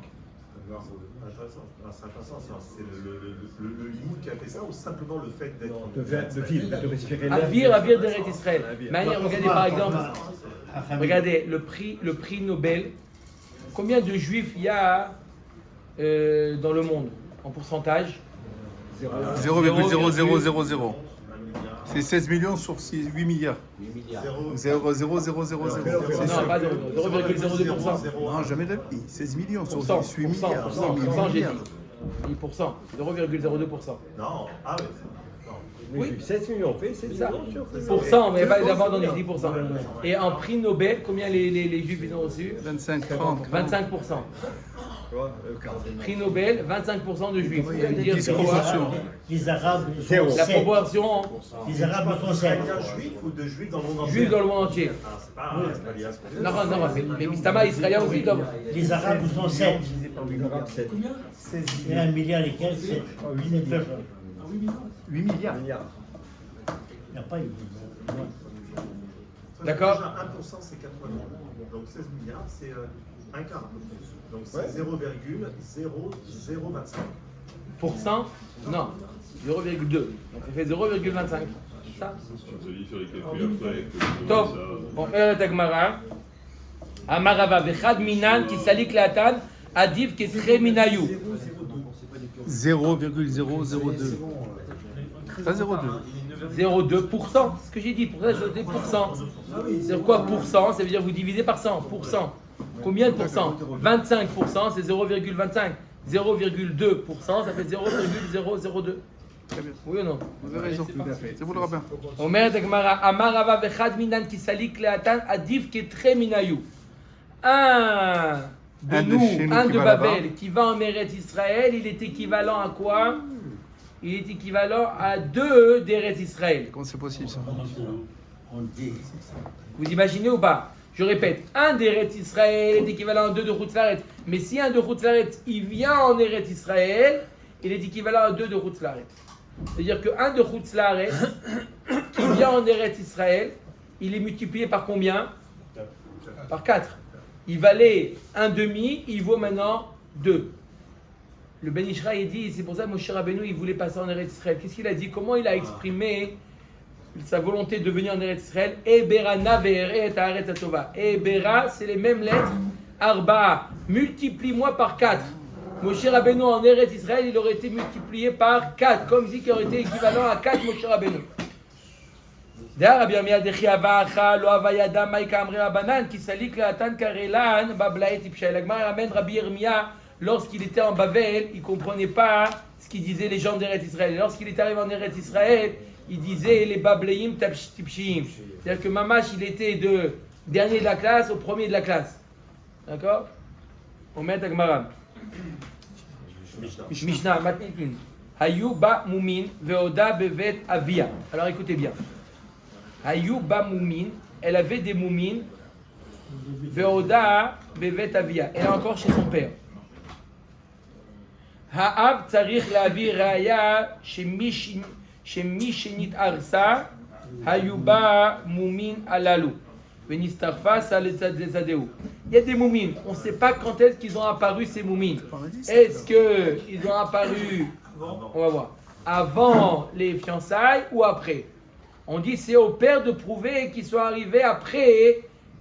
C'est intéressant, c'est le limite qui a fait ça ou simplement le fait d'être. De vivre, de respirer l'air. Avir d'Eret Israël. Manière, regardez par exemple, regardez le prix Nobel. Combien de juifs il y a dans le monde en pourcentage? 0,0000. C'est 16 millions sur 8 milliards. 8 milliards. 0,0000. Non, pas 0,02%. Non, jamais de la vie. 16 millions sur 8 Pourcent, milliards. j'ai dit. 10%, 0,02%. Non, ah ouais. Oui. 7 millions, on fait 7 C'est ça. millions sur. Pourcent, mais pas d'abord dans les 10%. Et en prix Nobel, combien les juifs ils ont reçu? 25, 30. 25%. Tu vois, 40. Prix Nobel, 25% de juifs. Ça veut dire Dix que quoi? proportions. Les Arabes sont Zéro. La 7. proportion Les Arabes sont 7. Combien juifs ou de juifs dans le monde entier? juifs dans le monde entier. Ah, c'est pas lié à ce qu'on dit. Non, mais Mistama israélien aussi. Donc, Les Arabes sont 7. Sept. Il y a 1 milliard et quelques, 7. 8 personnes. 8 milliards. Il n'y a pas eu. D'accord. Déjà, 1% c'est 80 millions. Donc 16 milliards, c'est un quart. Donc c'est 0,0025. Pourcent, non, 0,2. Donc ça fait 0,25. C'est ça? Je te dis sur les calculs après. Top. Bon, Tagmara. Amarava vechad minan qui salik latan adif qui est très minayou. 0,002. Pas 0,2. 0,2%, c'est ce que j'ai dit, pour ça je dis pourcent. C'est quoi pourcent? Ça veut dire vous divisez par 100, pourcent. Combien de pourcents? 25%, c'est 0,25. 0,2%, ça fait 0,002. Très bien. Oui ou non? Vous avez raison. C'est vous le rabbin. Omer Dagmara, Amarava vechad minan qui salik leatan adif qui est très minayou. Un de Un de nous, chez nous un qui de va Babel là-bas. qui va en Eretz Israël, il est équivalent à quoi? Il est équivalent à 2 d'Eretz Israël. Comment c'est possible ça? On dit. Vous imaginez ou pas? Je répète, un d'Eretz Israël est équivalent à 2 de Chutz Laaretz. Mais si un de Chutz Laaretz, il vient en Eretz Israël, il est équivalent à 2 de Chutz Laaretz. C'est-à-dire qu'un de Chutz Laaretz, qui vient en Eretz Israël, il est multiplié par combien? Par 4. Il valait un demi, il vaut maintenant 2. Le Ben Ishra, il dit, c'est pour ça que Moshe Rabbeinu, il voulait passer en Eretz Israël. Qu'est-ce qu'il a dit? Comment il a exprimé sa volonté de venir en Eretz Israël? Ebera navere et haaretz hatova. Ebera, c'est les mêmes lettres. Arba, multiplie-moi par 4. Moshe Rabbeinu en Eretz Israël, il aurait été multiplié par 4, comme si il aurait été équivalent à 4 Moshe Rabbeinu. D'ailleurs, Rabbi Yirmiyah dechi avacha lo avayada maika amre rabanan ki salik laatan karelan bablaet ipshay. La Gemara ramène Rabbi Yirmiyah lorsqu'il était en Babel, il ne comprenait pas ce qu'ils disaient les gens d'Eretz Israël. Et lorsqu'il est arrivé en Eretz Israël, il disait les bableim tipshim. C'est-à-dire que Mamash, il était de dernier de la classe au premier de la classe. D'accord? On met à Gemara. Mishnah, Matnitin. Hayu ba mumin veoda bevet avia. Alors écoutez bien. Hayu ba mumin, elle avait des moumines. Veoda bevet avia. Elle est encore chez son père. Ha'av tzarich lavi raya shemi shenit'arsa hayu ba mumin alalu. Venistarfa saletzadeu. Il y a des moumines. On ne sait pas quand est-ce qu'ils ont apparu ces moumines. Est-ce qu'ils ont apparu, on va voir, avant les fiançailles ou après? On dit c'est au père de prouver qu'ils sont arrivés après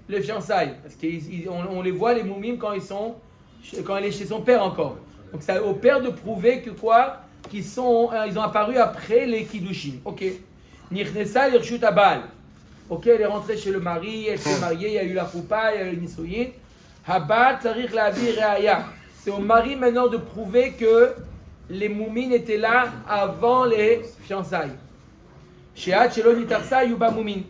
les fiançailles. Parce qu'on les voit, les moumines, quand elle est chez son père encore. Donc c'est au père de prouver que quoi? Ils ont apparu après les Kiddushin. Ok. Nichnesa l'irshut abal. Ok, elle est rentrée chez le mari, elle s'est mariée, il y a eu la choupa, il y a eu le nisoyin. Habal tsarich lavi reaya. C'est au mari maintenant de prouver que les moumines étaient là avant les fiançailles. Sheat shelo nitarsa yuba moumin.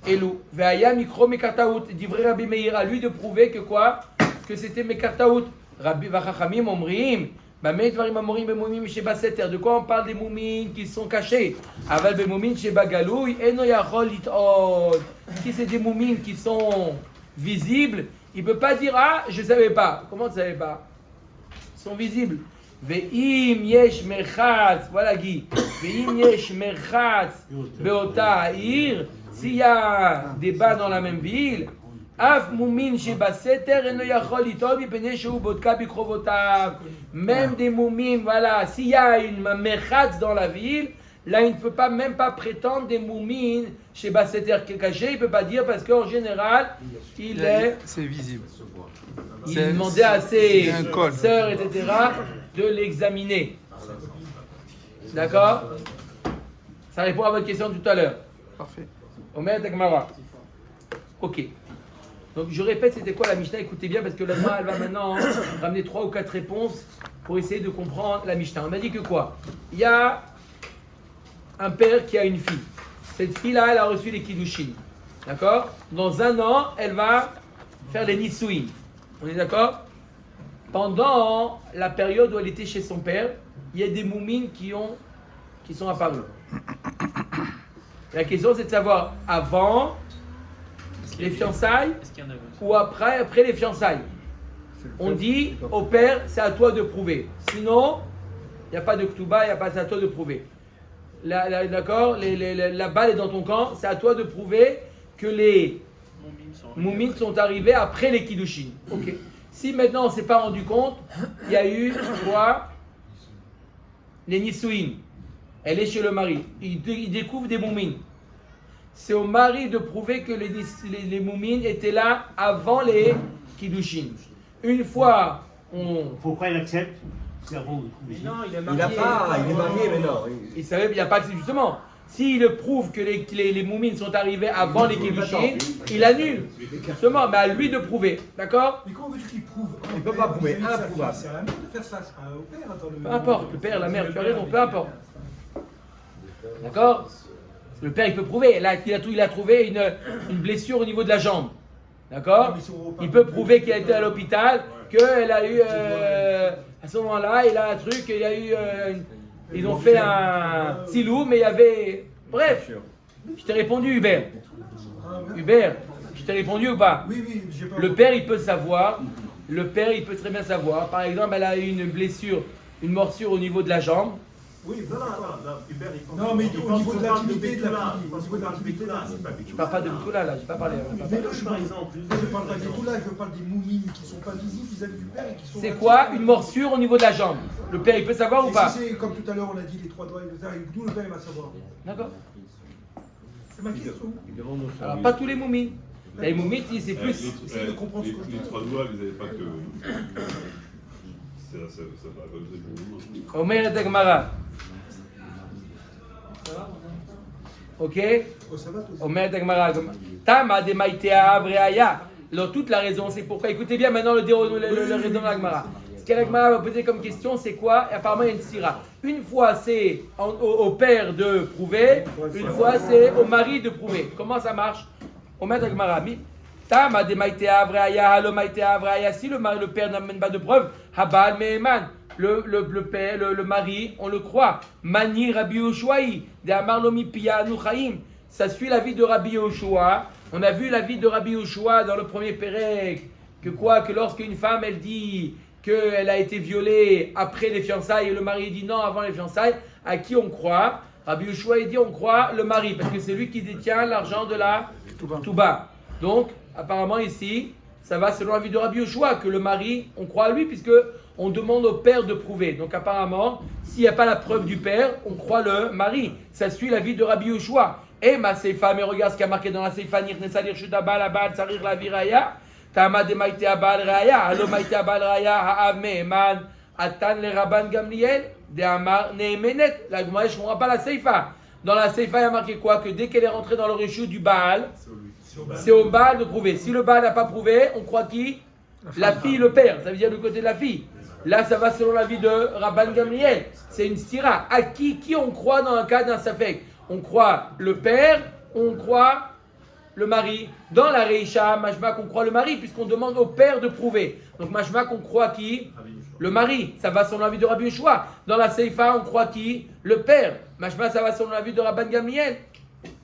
Elou. Veaya mikro mekartaout. Divrei Rabbi Meir, à lui de prouver que quoi? Que c'était mekartaout. Rabbi vachachamim omrim. Bamet varim amorim bemoumim sheba seter. De quoi on parle des moumines qui sont cachés? Aval bemoumim sheba galouy. Eno yachol lit'od. Si c'est des moumines qui sont visibles, il ne peut pas dire ah, je ne savais pas. Comment tu ne savais pas? Ils sont visibles. Ve'im yesh merchatz. Voilà Guy. Ve'im yesh merchatz beota ha'ir. S'il y a des bas dans la même ville, af moumin sheba seter eno yachol lit'od mipnei shehu bodka bikrovotav. Même des moumines, voilà. S'il y a une merchatz dans la ville, là, il ne peut pas, même pas prétendre des moumines chez Basseter caché. Il ne peut pas dire parce qu'en général, il est. C'est visible. Il demandait à ses sœurs, etc., de l'examiner. D'accord? Ça répond à votre question tout à l'heure. Parfait. Omer Tekmara. Ok. Donc je répète, c'était quoi la Mishnah? Écoutez bien parce que la Gemara, elle va maintenant ramener 3 ou 4 réponses pour essayer de comprendre la Mishnah. On m'a dit que quoi? Il y a un père qui a une fille. Cette fille-là, elle a reçu les kiddushin. D'accord? Dans 1 an, elle va faire les nisuin. On est d'accord? Pendant la période où elle était chez son père, il y a des moumines qui sont apparues. La question, c'est de savoir avant les fiançailles ou après les fiançailles. On dit au père, c'est à toi de prouver. Sinon, il n'y a pas de ktuba, il n'y a pas, c'est à toi de prouver. D'accord, la balle est dans ton camp, c'est à toi de prouver que les moumines sont arrivés après les kiddushin. Ok. Si maintenant on ne s'est pas rendu compte, il y a eu quoi? Les nisuin. Elle est chez le mari. Il découvre des moumines. C'est au mari de prouver que les moumines étaient là avant les kiddushin. Une fois Pourquoi il accepte? C'est avant. Mais non, il est marié maintenant. Il savait, il n'y a pas que justement. S'il prouve que les moumines sont arrivées avant les kiddushin, il annule. Justement, mais à lui de prouver. D'accord? Mais comment veux-tu qu'il prouve? Il ne peut pas prouver. Improuvable. C'est à la mère de faire ça, c'est pas au père. Attends, Peu importe, le père, la mère, tu as raison, peu importe. D'accord? Le père, il peut prouver. Là, il a trouvé une blessure au niveau de la jambe. D'accord? Il peut prouver qu'il a été à l'hôpital, qu'elle a eu, à ce moment-là, il a un truc, il y a eu, ils ont fait un silou, mais il y avait... Bref, je t'ai répondu, Hubert. Hubert, je t'ai répondu ou pas? Oui, j'ai pas. Le père, il peut savoir. Le père, il peut très bien savoir. Par exemple, elle a eu une blessure, une morsure au niveau de la jambe. Oui, non, Hubert, il Non, mais au niveau de l'intimité, c'est pas Je parle pas de tout là, j'ai pas parlé. Mais non, par exemple, je parle pas de tout là, je parle des moumines qui sont pas visibles vis-à-vis du père et qui sont. C'est quoi une morsure au niveau de la jambe? Le père, il peut savoir ou pas? Si c'est comme tout à l'heure, on a dit les 3 doigts, d'où le père il va savoir. D'accord. C'est ma question. Alors, pas tous les moumines. Les moumines, c'est plus. Essayez de comprendre ce que je dis. Les 3 doigts, vous n'avez pas que. Ça va comme ça pour vous. Omer et Gemara. Ok? Omer et Gemara. Tama de Maïtea Avreaya. Alors, toute la raison, c'est pourquoi. Écoutez bien maintenant le raison de la Gemara. Ce que la Gemara va poser comme question, c'est quoi? Et apparemment, il y a une sira. Une fois, c'est au père de prouver. Une fois, c'est au mari de prouver. Comment ça marche? Omer et Gemara. Tama de Maïtea Avreaya. Halo Maïtea Avreaya. Si le père n'amène pas de preuve, Habal Meheman. Le mari, on le croit. Mani Rabbi Yoshuaï, de Amarlomi Pia Nuchaim. Ça suit la vie de Rabbi Yoshua. On a vu la vie de Rabbi Yoshua dans le premier Pérec. Que lorsqu'une femme, elle dit qu'elle a été violée après les fiançailles et le mari dit non avant les fiançailles, à qui on croit? Rabbi Yoshua, il dit on croit le mari parce que c'est lui qui détient l'argent de la Touba. Donc, apparemment ici, ça va selon la vie de Rabbi Yoshua, que le mari, on croit à lui puisque on demande au père de prouver. Donc apparemment, s'il n'y a pas la preuve du père, on croit le mari. Ça suit la vie de Rabbi Yoshua. Et ma seifa, mais regarde ce qui a marqué dans la seifa, Nirnesa l'irshut abal abal tsarir la viraya, tama de maïte abal raya, alo maïte abal raya, ha'av me'eman, atan le rabban Gamliel, de amar ne'emenet. La Gemara, je ne comprends pas la seifa. Dans la Seifa, il y a marqué quoi? Que dès qu'elle est rentrée dans le réchou du Baal, c'est au Baal de prouver. Si le Baal n'a pas prouvé, on croit qui? La fille, le père. Ça veut dire du côté de la fille. Là, ça va selon l'avis de Rabban Gamliel. C'est une stira. À qui on croit dans un cas d'un safek? On croit le père, on croit le mari. Dans la Reisha, mashma qu'on croit le mari, puisqu'on demande au père de prouver. Donc mashma qu'on croit qui? Le mari. Ça va selon l'avis de Rabbi Yeshua. Dans la Seifa, on croit qui? Le père. Mashma, ça va selon l'avis de Rabban Gamliel.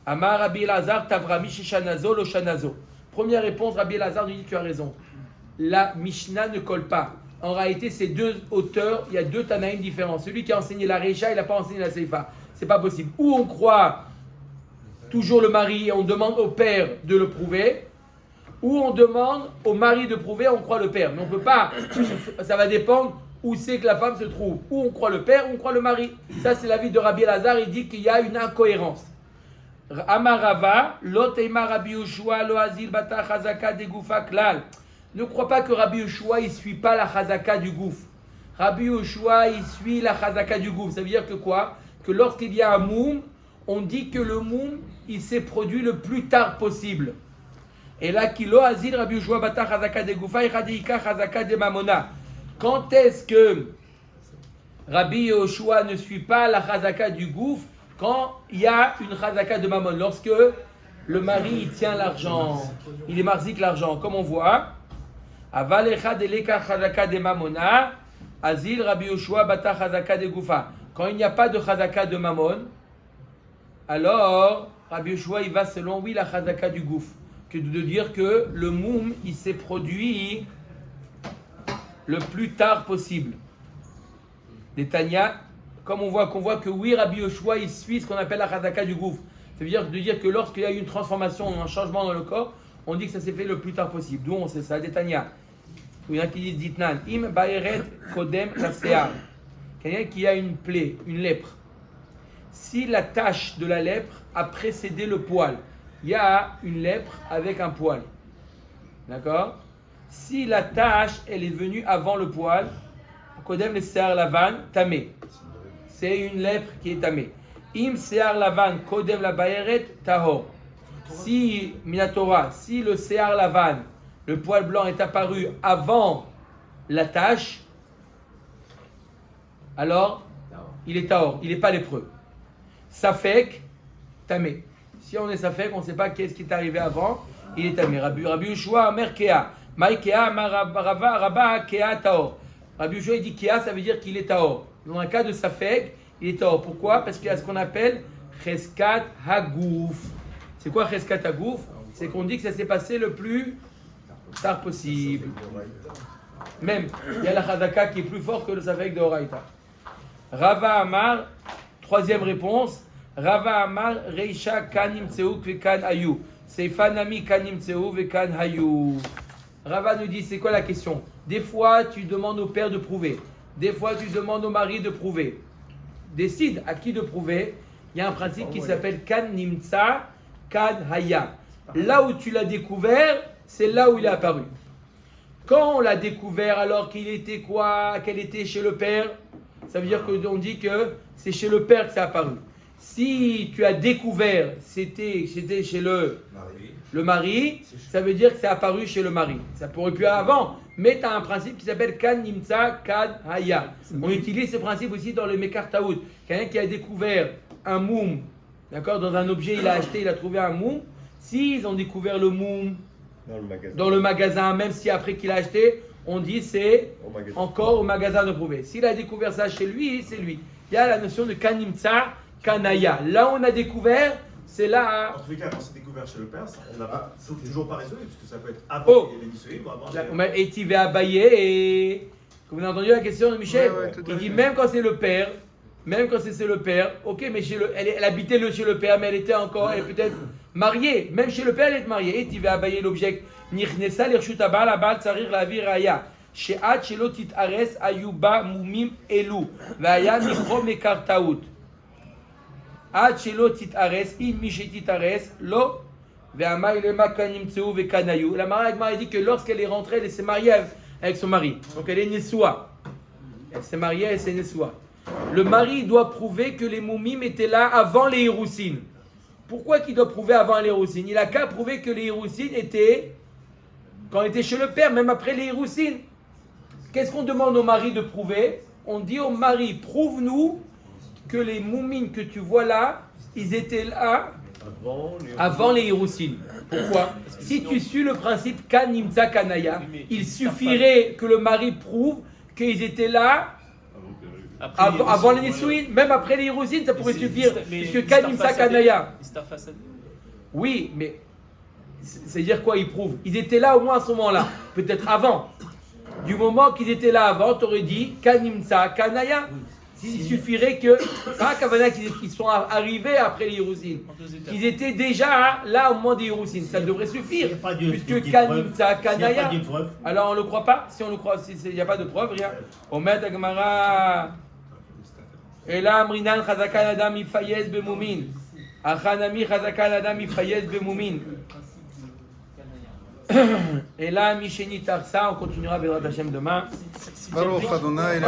Amar Rabbi Elazar Tavrami Shishanazo Lo Shanazo. Première réponse, Rabbi Elazar nous dit tu as raison. La Mishnah ne colle pas. En réalité, ces deux auteurs, il y a deux Tanaïm différents. Celui qui a enseigné la Reisha, il n'a pas enseigné la Seifa. C'est pas possible. Ou on croit toujours le mari et on demande au père de le prouver, ou on demande au mari de prouver, on croit le père. Mais on peut pas, ça va dépendre où c'est que la femme se trouve. Ou on croit le père, ou on croit le mari. Ça, c'est l'avis de Rabbi Elazar, il dit qu'il y a une incohérence. Amarava, Loteima Rabbi Yoshua, Loazil Bata Chazaka de Goufa Klal. Ne crois pas que Rabbi Yoshua, il ne suit pas la Chazaka du gouffre. Rabbi Yoshua, il suit la Chazaka du gouffre. Ça veut dire que quoi? Que lorsqu'il y a un moum, on dit que le moum, il s'est produit le plus tard possible. Et là, Kilo Azil Rabbi Yoshua Bata Chazaka de Goufa, Iradika Chazaka de Mamona. Quand est-ce que Rabbi Yoshua ne suit pas la Chazaka du gouffre? Quand il y a une Chazaka de Mamon. Lorsque le mari, il tient l'argent, il est marzik l'argent, comme on voit. Avalecha deleka chazaka de mamona, azil Rabbi Yoshua bata chazaka de goufa. Quand il n'y a pas de chazaka de mamon, alors Rabbi Yoshua il va selon la chazaka du gouffre, que de dire que le moum il s'est produit le plus tard possible. Les Tanya, comme on voit que Rabbi Yoshua il suit ce qu'on appelle la chazaka du gouffre. Ça veut dire de dire que lorsqu'il y a eu une transformation, un changement dans le corps, on dit que ça s'est fait le plus tard possible. D'où on sait ça, des Tanya. Il y en a qui disent Ditnan, im baeret kodem la. Quelqu'un qui a une plaie, une lèpre. Si la tache de la lèpre a précédé le poil, il y a une lèpre avec un poil. D'accord? Si la tache, elle est venue avant le poil, kodem le sear lavan, tamé. C'est une lèpre qui est tamée. Im sear lavan kodem la baeret tahor. Si Minatora, si le sear lavan, le poil blanc est apparu avant la tache, alors il est tahor, il n'est pas lépreux. Safek, tamé. Si on est safek, on ne sait pas qu'est-ce qui est arrivé avant, il est tamé. Rabbi Yoshua, Amer Kea, Maïkea, Rabba, Kea, tahor. Rabbi Yoshua, il dit Kea, ça veut dire qu'il est tahor. Dans un cas de safek, il est tahor. Pourquoi? Parce qu'il y a ce qu'on appelle Cheskat Hagouf. C'est quoi Cheskat Hagouf? C'est qu'on dit que ça s'est passé le plus tard possible. Même, il y a la Chazaka qui est plus fort que le Safek de Horaïta. Rava Amar, troisième réponse. Rava Amar, Reisha Kanim Tseu Vekan Hayu. Seifanami Kanim Tseu Vekan Hayu. Rava nous dit, c'est quoi la question? Des fois, tu demandes au père de prouver. Des fois, tu demandes au mari de prouver. Décide à qui de prouver. Il y a un principe qui s'appelle Kan Nimtsa, Kan Haya. Là où tu l'as découvert, c'est là où il est apparu. Quand on l'a découvert alors qu'il était quoi? Qu'elle était chez le père, ça veut dire qu'on dit que c'est chez le père que c'est apparu. Si tu as découvert c'était chez le mari, ça veut dire que c'est apparu chez le mari. Ça pourrait plus avant, mais tu as un principe qui s'appelle Kan Nimtsa, Kan Haya. On utilise ce principe aussi dans le Mekar Taout. Quelqu'un qui a découvert un moum, d'accord, dans un objet, il a acheté, il a trouvé un moum. S'ils ont découvert le moum dans le magasin, même si après qu'il a acheté, on dit c'est encore au magasin de prouver. S'il a découvert ça chez lui, c'est lui. Il y a la notion de kanimtsa, kanaya. Là où on a découvert, c'est là. En tous les cas, quand c'est découvert chez le père, on n'a toujours pas résolu, puisque ça peut être avant qu'il y ait les dissolués ou avant. Et tu vas abayer et. Vous avez entendu la question de Michel? Il dit même quand c'est le père. Même quand c'est le père, ok, mais elle habitait chez le père, mais elle était encore, elle est peut-être mariée. Même chez le père, elle est mariée. Et tu vas abayer l'objet. Nichnesa l'irchutabal abal tsarir la viraya. She'at shelo titares ayuba mumim elu. Vaya mikro mekar taout. At shelo titares in mishe titares lo. Ve'amay lema kanim tseu ve'kanayu. La Mara dit que lorsqu'elle est rentrée, elle s'est mariée avec son mari. Donc elle est nessoua. Elle s'est mariée, elle s'est nessoua. Le mari doit prouver que les moumim étaient là avant les Hiroussines. Pourquoi qu'il doit prouver avant les Hiroussines? Il n'a qu'à prouver que les Hiroussines étaient quand il était chez le père, même après les Hiroussines. Qu'est-ce qu'on demande au mari de prouver? On dit au mari, prouve-nous que les moumines que tu vois là, ils étaient là avant les Hiroussines. Pourquoi? Si tu suis le principe Kanimtsa Kanaya, il suffirait que le mari prouve qu'ils étaient là avant les Nissouines, même après les Hiroussines, ça pourrait suffire. Puisque Kanimtsa Kanaya. Oui, mais c'est-à-dire quoi ils prouvent? Ils étaient là au moins à ce moment-là, peut-être avant. Du moment qu'ils étaient là avant, tu aurais dit Kanimtsa Kanaya. Il suffirait que, pas Kavana qu'ils sont arrivés après les Hiroussines, qu'ils étaient déjà là au moment des Hiroussines, ça devrait suffire. Puisque Kanimtsa Kanaya. Alors on ne le croit pas? Si on le croit, il n'y a pas de preuve, rien. Omet Agmara. Ela Amrinan Chazakan Adam Ifayez Bemumin. Achanami Chazakan Adam Ifayez Bemumin. Et là, Misheni Tarsa, on continuera Bezrat Hashem demain. Baruch Adonai,